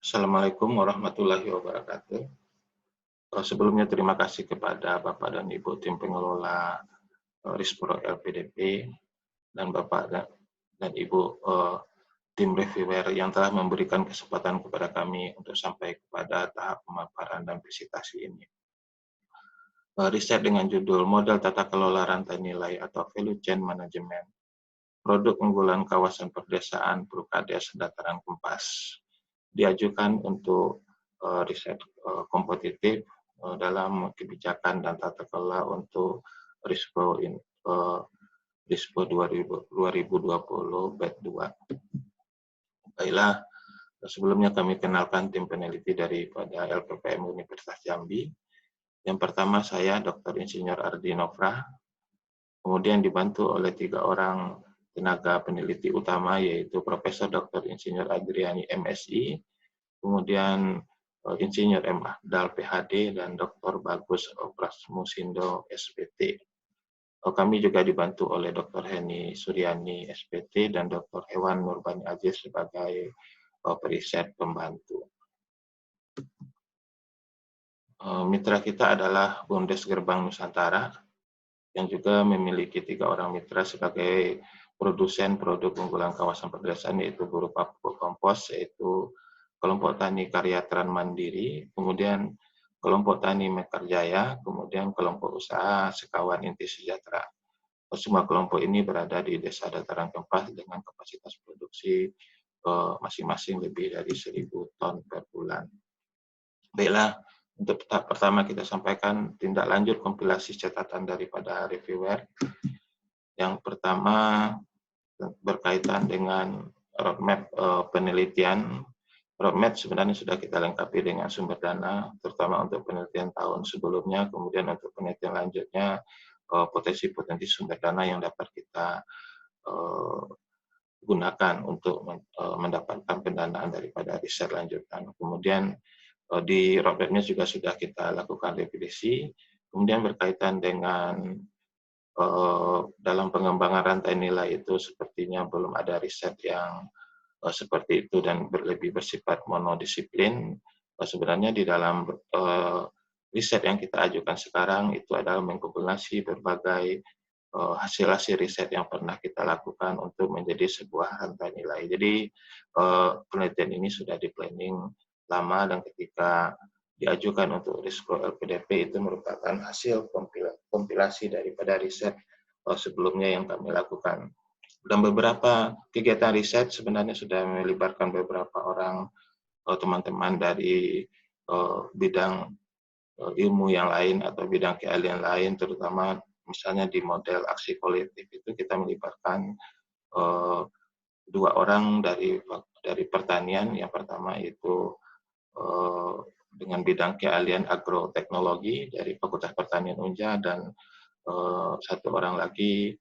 Assalamualaikum warahmatullahi wabarakatuh. Sebelumnya terima kasih kepada Bapak dan Ibu tim pengelola Rispro LPDP dan Bapak dan Ibu tim reviewer yang telah memberikan kesempatan kepada kami untuk sampai kepada tahap pemaparan dan presentasi ini. Riset dengan judul Model Tata Kelola Rantai Nilai atau Value Chain Management, Produk Unggulan Kawasan Perdesaan Prukades Dataran Kempas, diajukan untuk riset kompetitif dalam kebijakan dan tata kelola untuk RISPO 2020 batch 2. Baiklah, sebelumnya kami kenalkan tim peneliti daripada LPPM Universitas Jambi. Yang pertama saya Dr. Insinyur Ardi Nofra, kemudian dibantu oleh 3 orang tenaga peneliti utama yaitu Profesor Dr. Insinyur Adriani MSI, kemudian Insinyur M. Ahdal PhD dan Dr. Bagus Prasmusindo SPT. Kami juga dibantu oleh Dr. Heni Suryani SPT dan Dr. Hewan Nurbani Aziz sebagai periset pembantu. Mitra kita adalah Bundes Gerbang Nusantara yang juga memiliki 3 orang mitra sebagai produsen produk unggulan kawasan perdesaan yaitu berupa pupuk kompos, yaitu kelompok tani karya Tran Mandiri, kemudian kelompok tani Mekarjaya, kemudian kelompok usaha Sekawan Inti Sejahtera. Semua kelompok ini berada di Desa Dataran Kempas dengan kapasitas produksi masing-masing lebih dari 1.000 ton per bulan. Baiklah, untuk tahap pertama kita sampaikan tindak lanjut kompilasi catatan daripada reviewer. Yang pertama berkaitan dengan roadmap penelitian. Roadmap sebenarnya sudah kita lengkapi dengan sumber dana, terutama untuk penelitian tahun sebelumnya, kemudian untuk penelitian lanjutnya, potensi-potensi sumber dana yang dapat kita gunakan untuk mendapatkan pendanaan daripada riset lanjutan. Kemudian di roadmap-nya juga sudah kita lakukan revisi, kemudian berkaitan dengan dalam pengembangan rantai nilai itu sepertinya belum ada riset yang seperti itu dan lebih bersifat monodisiplin. Sebenarnya di dalam riset yang kita ajukan sekarang itu adalah mengkombinasi berbagai hasil-hasil riset yang pernah kita lakukan untuk menjadi sebuah rantai nilai. Jadi penelitian ini sudah di planning lama dan ketika diajukan untuk Rispro LPDP itu merupakan hasil kompilasi daripada riset sebelumnya yang kami lakukan. Dan beberapa kegiatan riset sebenarnya sudah melibatkan beberapa orang teman-teman dari bidang ilmu yang lain atau bidang keahlian lain, terutama misalnya di model aksi kolektif itu kita melibatkan 2 orang dari pertanian. Yang pertama itu dengan bidang keahlian agroteknologi dari Fakultas Pertanian Unja dan 1 orang lagi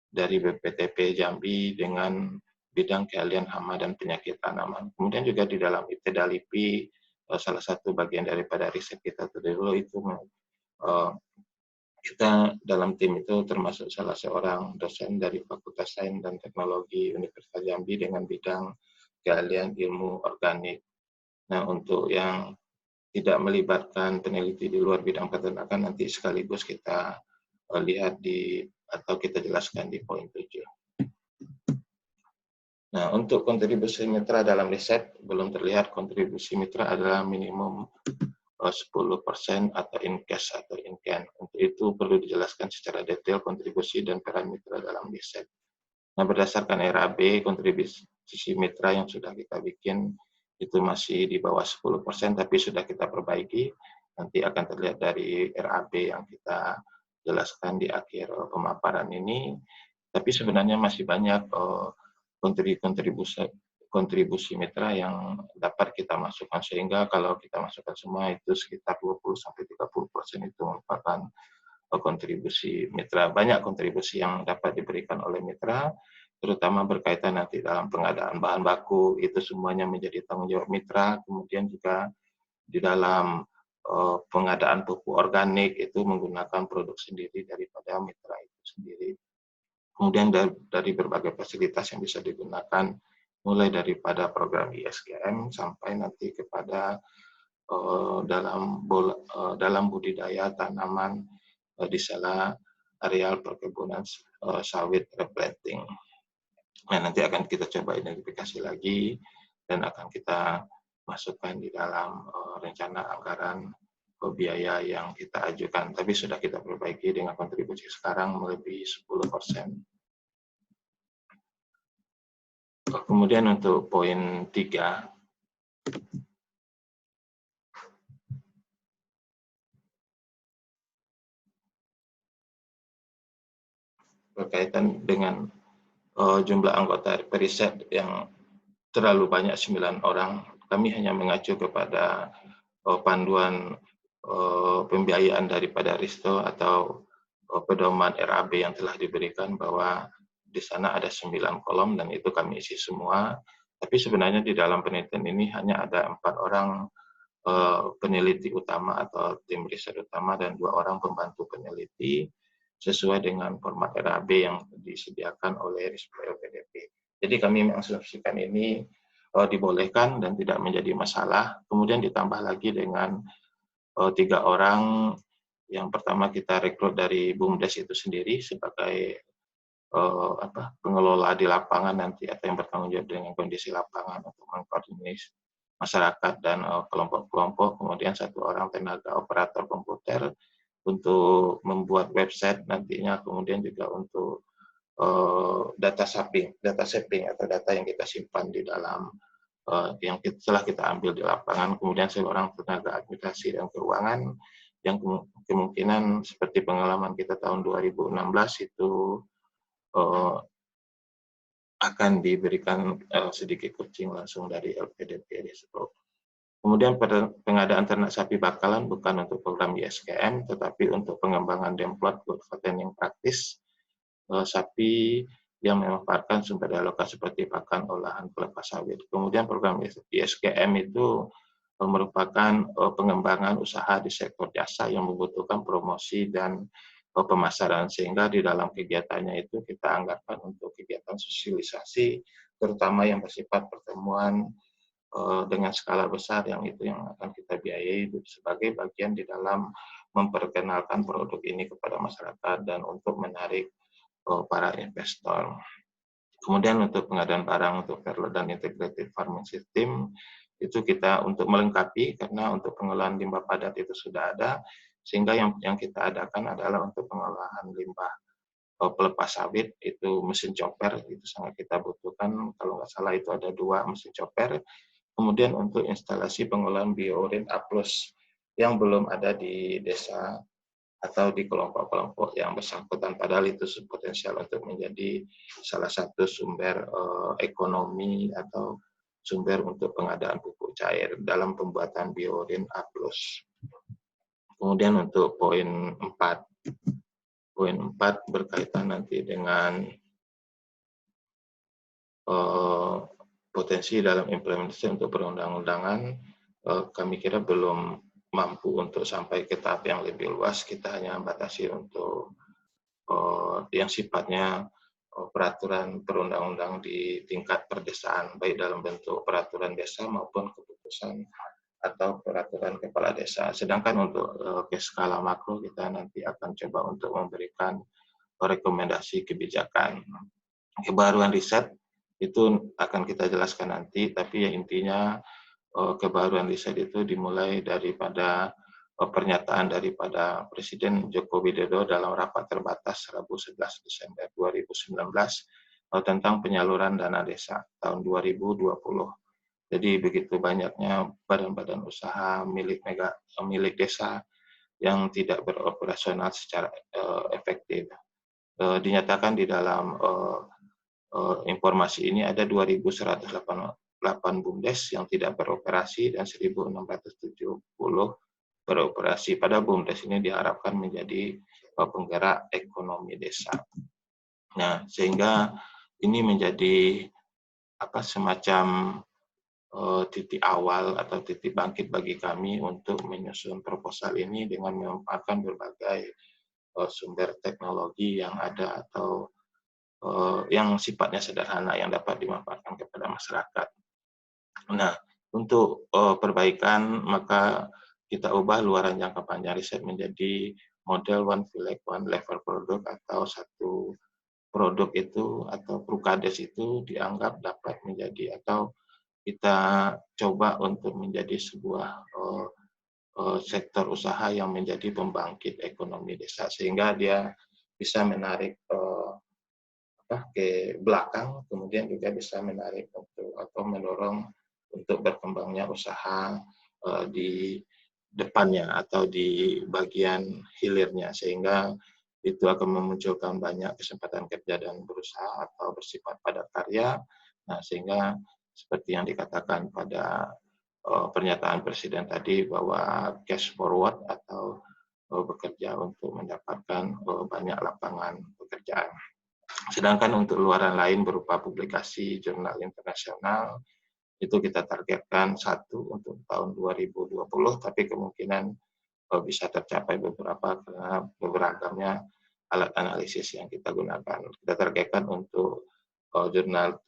dari BPTP Jambi dengan bidang keahlian hama dan penyakit tanaman. Kemudian juga di dalam ITDALIPI, salah satu bagian daripada riset kita dulu itu kita dalam tim itu termasuk salah seorang dosen dari Fakultas Sains dan Teknologi Universitas Jambi dengan bidang keahlian ilmu organik. Nah, untuk yang tidak melibatkan peneliti di luar bidang peternakan nanti sekaligus kita lihat atau kita jelaskan di poin 7. Nah, untuk kontribusi mitra dalam riset belum terlihat. Kontribusi mitra adalah minimum 10% atau in cash atau in can. Untuk itu perlu dijelaskan secara detail kontribusi dan peran mitra dalam riset. Nah, berdasarkan RAB, kontribusi mitra yang sudah kita bikin itu masih di bawah 10%, tapi sudah kita perbaiki. Nanti akan terlihat dari RAB yang kita jelaskan di akhir pemaparan ini. Tapi sebenarnya masih banyak kontribusi mitra yang dapat kita masukkan, sehingga kalau kita masukkan semua itu sekitar 20-30% itu merupakan kontribusi mitra. Banyak kontribusi yang dapat diberikan oleh mitra, terutama berkaitan nanti dalam pengadaan bahan baku, itu semuanya menjadi tanggung jawab mitra. Kemudian juga di dalam pengadaan pupuk organik itu menggunakan produk sendiri daripada mitra itu sendiri. Kemudian dari berbagai fasilitas yang bisa digunakan mulai daripada program ISGM sampai nanti kepada dalam budidaya tanaman di sela areal perkebunan sawit replanting. Nah, nanti akan kita coba identifikasi lagi dan akan kita masukkan di dalam rencana anggaran biaya yang kita ajukan. Tapi sudah kita perbaiki dengan kontribusi sekarang melebihi 10%. Kemudian untuk poin 3, berkaitan dengan jumlah anggota periset yang terlalu banyak 9 orang, kami hanya mengacu kepada panduan pembiayaan daripada Risto atau pedoman RAB yang telah diberikan bahwa di sana ada 9 kolom dan itu kami isi semua. Tapi sebenarnya di dalam penelitian ini hanya ada 4 orang peneliti utama atau tim riset utama dan 2 orang pembantu peneliti sesuai dengan format RAB yang disediakan oleh Rispo LPDP. Jadi kami mengasumsikan ini dibolehkan dan tidak menjadi masalah. Kemudian ditambah lagi dengan 3 orang. Yang pertama kita rekrut dari BUMDes itu sendiri sebagai pengelola di lapangan nanti atau yang bertanggung jawab dengan kondisi lapangan untuk mengkoordinir masyarakat dan kelompok-kelompok. Kemudian 1 orang tenaga operator komputer untuk membuat website nantinya, kemudian juga untuk data shaping atau data yang kita simpan di dalam yang setelah kita ambil di lapangan. Kemudian seorang tenaga administrasi dan keuangan yang kemungkinan seperti pengalaman kita tahun 2016 itu akan diberikan sedikit coaching langsung dari LPDP Rispo. Kemudian pengadaan ternak sapi bakalan bukan untuk program ISGM, tetapi untuk pengembangan demplot buat fattening praktis sapi yang memanfaatkan sumber daya lokal seperti pakan olahan pelepas sawit. Kemudian program ISGM itu merupakan pengembangan usaha di sektor jasa yang membutuhkan promosi dan pemasaran, sehingga di dalam kegiatannya itu kita anggarkan untuk kegiatan sosialisasi, terutama yang bersifat pertemuan dengan skala besar yang akan kita biayai sebagai bagian di dalam memperkenalkan produk ini kepada masyarakat dan untuk menarik para investor. Kemudian untuk pengadaan barang untuk perlo dan integrated farming system itu kita untuk melengkapi, karena untuk pengelolaan limbah padat itu sudah ada, sehingga yang kita adakan adalah untuk pengolahan limbah pelepas sawit itu mesin chopper itu sangat kita butuhkan. Kalau nggak salah itu ada 2 mesin chopper. Kemudian untuk instalasi pengolahan biourin A+ yang belum ada di desa atau di kelompok-kelompok yang bersangkutan, padahal itu potensial untuk menjadi salah satu sumber ekonomi atau sumber untuk pengadaan pupuk cair dalam pembuatan biourin A+. Kemudian untuk poin 4 berkaitan nanti dengan potensi dalam implementasi untuk perundang-undangan, kami kira belum mampu untuk sampai ke tahap yang lebih luas. Kita hanya batasi untuk yang sifatnya peraturan perundang-undang di tingkat perdesaan, baik dalam bentuk peraturan desa maupun keputusan atau peraturan kepala desa. Sedangkan untuk ke skala makro kita nanti akan coba untuk memberikan rekomendasi kebijakan. Kebaruan riset itu akan kita jelaskan nanti, tapi yang intinya kebaruan riset itu dimulai daripada pernyataan daripada Presiden Joko Widodo dalam rapat terbatas Rabu 11 Desember 2019 tentang penyaluran dana desa tahun 2020. Jadi begitu banyaknya badan-badan usaha milik desa yang tidak beroperasional secara efektif. Dinyatakan di dalam informasi ini ada 2.108 BUMDes yang tidak beroperasi dan 1.670 beroperasi. Pada BUMDes ini diharapkan menjadi penggerak ekonomi desa. Nah, sehingga ini menjadi semacam titik awal atau titik bangkit bagi kami untuk menyusun proposal ini dengan memanfaatkan berbagai sumber teknologi yang ada atau yang sifatnya sederhana yang dapat dimanfaatkan kepada masyarakat. Nah, untuk perbaikan maka kita ubah luaran jangka panjang riset menjadi model one village one level produk, atau satu produk itu atau prukades itu dianggap dapat menjadi, atau kita coba untuk menjadi sebuah sektor usaha yang menjadi pembangkit ekonomi desa, sehingga dia bisa menarik ke belakang, kemudian juga bisa menarik untuk atau mendorong untuk berkembangnya usaha di depannya atau di bagian hilirnya, sehingga itu akan memunculkan banyak kesempatan kerja dan berusaha atau bersifat padat karya. Nah, sehingga seperti yang dikatakan pada pernyataan Presiden tadi, bahwa cash forward atau bekerja untuk mendapatkan banyak lapangan pekerjaan. Sedangkan untuk luaran lain berupa publikasi jurnal internasional, itu kita targetkan satu untuk tahun 2020, tapi kemungkinan bisa tercapai beberapa karena beragamnya alat analisis yang kita gunakan. Kita targetkan untuk jurnal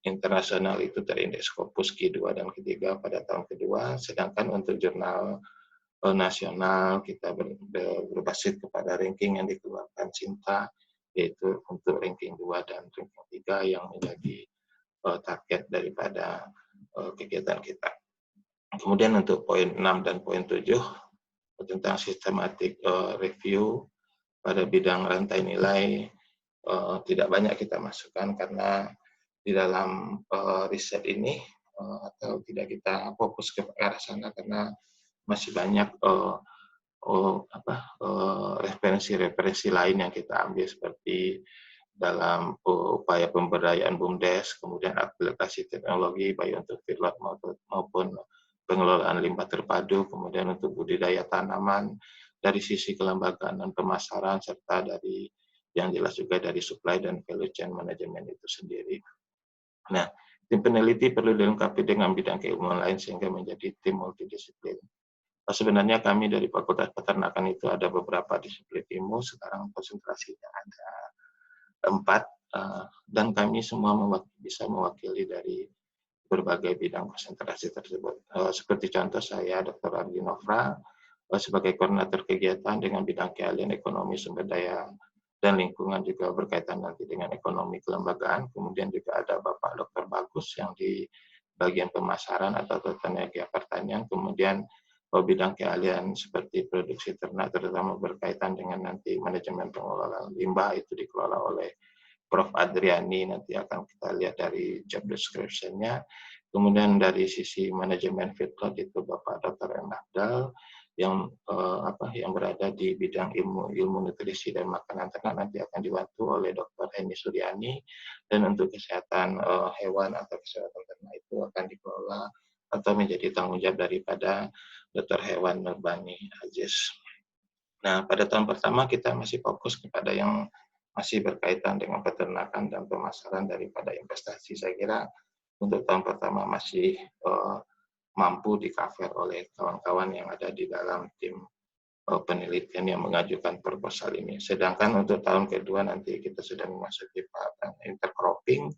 internasional itu terindeks Scopus Q2 dan Q3 pada tahun kedua, sedangkan untuk jurnal nasional kita berbasis kepada ranking yang dikeluarkan Sinta, yaitu untuk ranking 2 dan ranking 3 yang menjadi target daripada kegiatan kita. Kemudian untuk poin 6 dan poin 7 tentang sistematik review pada bidang rantai nilai, tidak banyak kita masukkan karena di dalam riset ini atau tidak kita fokus ke arah sana karena masih banyak referensi-referensi lain yang kita ambil, seperti dalam upaya pemberdayaan BUMDes, kemudian aplikasi teknologi baik untuk feedlot maupun pengelolaan limbah terpadu, kemudian untuk budidaya tanaman, dari sisi kelembagaan dan pemasaran, serta dari yang jelas juga dari supply dan value chain management itu sendiri. Nah, tim peneliti perlu dilengkapi dengan bidang keilmuan lain sehingga menjadi tim multidisiplin. Sebenarnya kami dari Fakultas Peternakan itu ada beberapa disiplin ilmu, sekarang konsentrasinya ada 4, dan kami semua bisa mewakili dari berbagai bidang konsentrasi tersebut. Seperti contoh saya, Dr. Ardi Novra, sebagai koordinator kegiatan dengan bidang keahlian ekonomi, sumber daya, dan lingkungan, juga berkaitan nanti dengan ekonomi kelembagaan. Kemudian juga ada Bapak Dr. Bagus yang di bagian pemasaran atau tenaga pertanian. Kemudian bidang keahlian seperti produksi ternak, terutama berkaitan dengan nanti manajemen pengelolaan limbah, itu dikelola oleh Prof. Adriani, nanti akan kita lihat dari job description-nya. Kemudian dari sisi manajemen feedlot itu Bapak Dr. M. Abdal yang berada di bidang ilmu nutrisi dan makanan ternak, nanti akan dibantu oleh Dr. Heni Suryani, dan untuk kesehatan hewan atau kesehatan ternak itu akan dikelola atau menjadi tanggung jawab daripada Dr. Hewan Nurbani Aziz. Nah, pada tahun pertama kita masih fokus kepada yang masih berkaitan dengan peternakan dan pemasaran daripada investasi. Saya kira untuk tahun pertama masih mampu di-cover oleh kawan-kawan yang ada di dalam tim penelitian yang mengajukan proposal ini. Sedangkan untuk tahun kedua nanti kita sudah memasuki tahapan intercropping,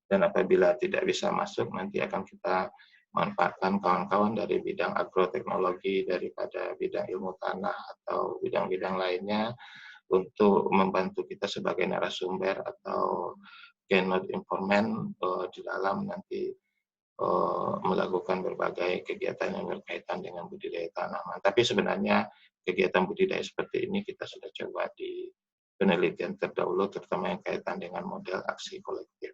dan apabila tidak bisa masuk nanti akan kita manfaatkan kawan-kawan dari bidang agroteknologi, daripada bidang ilmu tanah atau bidang-bidang lainnya untuk membantu kita sebagai narasumber atau keynote informant di dalam nanti melakukan berbagai kegiatan yang berkaitan dengan budidaya tanaman. Tapi sebenarnya kegiatan budidaya seperti ini kita sudah coba di penelitian terdahulu, terutama yang kaitan dengan model aksi kolektif.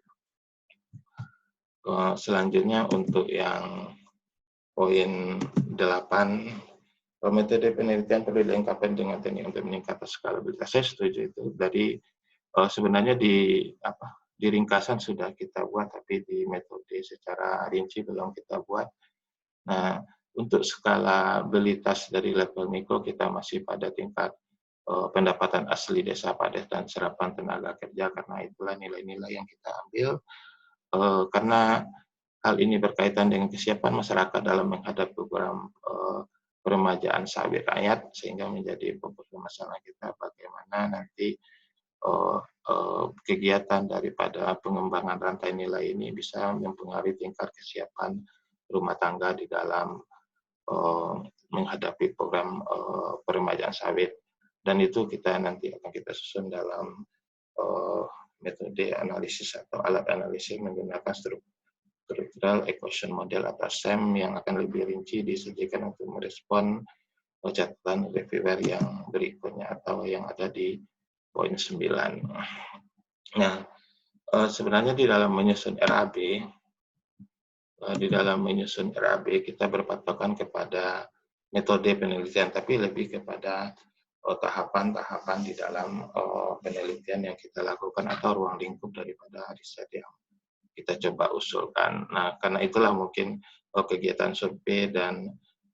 Selanjutnya untuk yang poin 8, metode penelitian perlu dilengkapi dengan teknik untuk meningkatkan skalabilitas. Saya setuju itu. Dari sebenarnya di ringkasan sudah kita buat, tapi di metode secara rinci belum kita buat. Nah, untuk skalabilitas dari level mikro kita masih pada tingkat pendapatan asli desa padat dan serapan tenaga kerja, karena itulah nilai-nilai yang kita ambil. Karena hal ini berkaitan dengan kesiapan masyarakat dalam menghadapi program peremajaan sawit rakyat, sehingga menjadi fokus masalah kita bagaimana nanti kegiatan daripada pengembangan rantai nilai ini bisa mempengaruhi tingkat kesiapan rumah tangga di dalam menghadapi program peremajaan sawit, dan itu nanti akan kita susun dalam metode analisis atau alat analisis menggunakan Structural Equation Model atau SEM yang akan lebih rinci disajikan untuk merespon catatan reviewer yang berikutnya atau yang ada di poin 9. Nah, sebenarnya di dalam menyusun RAB, kita berpatokan kepada metode penelitian, tapi lebih kepada tahapan-tahapan di dalam penelitian yang kita lakukan atau ruang lingkup daripada riset yang kita coba usulkan. Nah, karena itulah mungkin kegiatan survei dan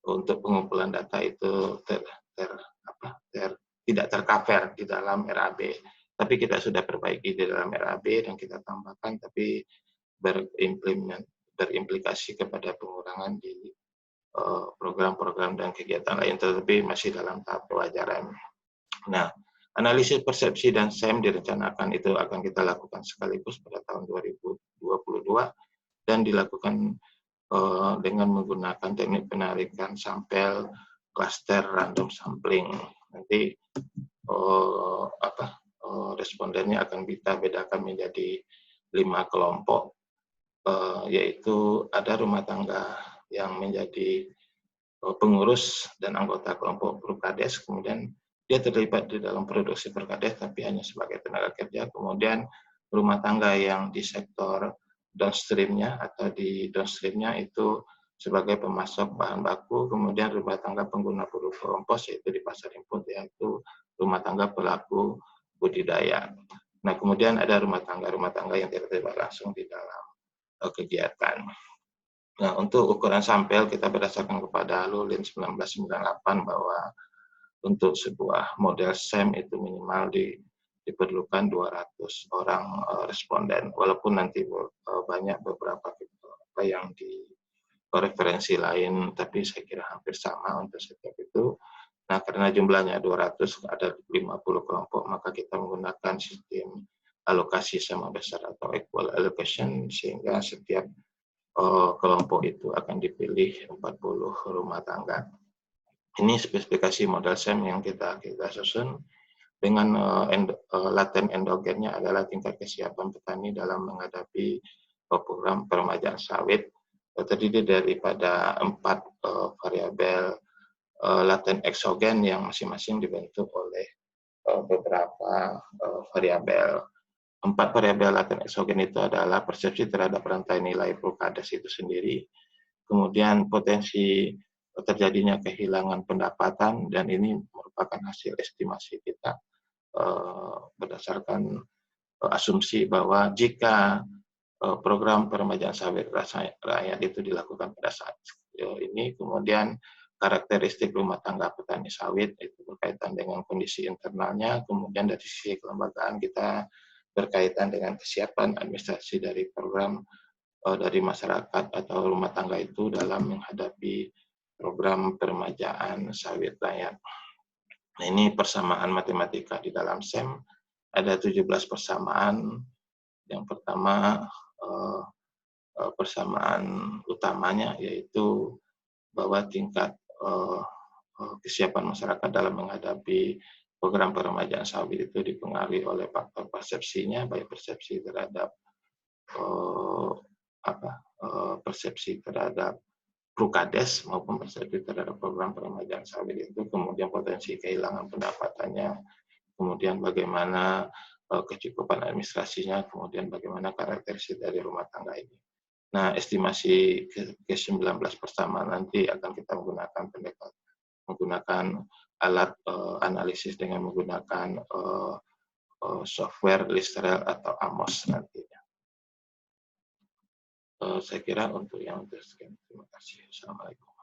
untuk pengumpulan data itu tidak tercover di dalam RAB. Tapi kita sudah perbaiki di dalam RAB dan kita tambahkan, tapi berimplikasi kepada pengurangan di program-program dan kegiatan lain, tetapi masih dalam tahap pewajaran. Nah, analisis persepsi dan SEM direncanakan itu akan kita lakukan sekaligus pada tahun 2022 dan dilakukan dengan menggunakan teknik penarikan sampel cluster random sampling. Nanti respondennya akan kita bedakan menjadi 5 kelompok, yaitu ada rumah tangga yang menjadi pengurus dan anggota kelompok Prukades, kemudian dia terlibat di dalam produksi Prukades tapi hanya sebagai tenaga kerja, kemudian rumah tangga yang di sektor downstreamnya atau di downstreamnya itu sebagai pemasok bahan baku, kemudian rumah tangga pengguna produk kompos yaitu di pasar input, yaitu rumah tangga pelaku budidaya. Nah, kemudian ada rumah tangga yang tidak terlibat langsung di dalam kegiatan. Nah, untuk ukuran sampel kita berdasarkan kepada Lulin 1998 bahwa untuk sebuah model SEM itu minimal diperlukan 200 orang responden, walaupun nanti banyak beberapa yang di referensi lain, tapi saya kira hampir sama untuk setiap itu. Nah, karena jumlahnya 200, ada 50 kelompok, maka kita menggunakan sistem alokasi sama besar atau equal allocation, sehingga setiap kelompok itu akan dipilih 40 rumah tangga. Ini spesifikasi model SEM yang kita susun dengan laten endogennya adalah tingkat kesiapan petani dalam menghadapi program peremajaan sawit, terdiri daripada 4 variabel laten eksogen yang masing-masing dibentuk oleh beberapa variabel. 4 variabel laten eksogen itu adalah persepsi terhadap rantai nilai Prukades itu sendiri, kemudian potensi terjadinya kehilangan pendapatan, dan ini merupakan hasil estimasi kita berdasarkan asumsi bahwa jika program peremajaan sawit rakyat itu dilakukan pada saat ini, kemudian karakteristik rumah tangga petani sawit itu berkaitan dengan kondisi internalnya, kemudian dari sisi kelembagaan kita berkaitan dengan kesiapan administrasi dari program dari masyarakat atau rumah tangga itu dalam menghadapi program peremajaan sawit rakyat. Nah, ini persamaan matematika di dalam SEM, ada 17 persamaan. Yang pertama, persamaan utamanya yaitu bahwa tingkat kesiapan masyarakat dalam menghadapi program peremajaan sawit itu dipengaruhi oleh faktor persepsinya, baik persepsi terhadap persepsi terhadap Prukades maupun persepsi terhadap program peremajaan sawit itu, kemudian potensi kehilangan pendapatannya, kemudian bagaimana kecukupan administrasinya, kemudian bagaimana karakteristik dari rumah tangga ini. Nah, estimasi ke-19 pertama nanti akan kita menggunakan alat analisis dengan menggunakan software Listrel atau AMOS nantinya. Saya kira untuk yang sekian. Terima kasih. Assalamualaikum.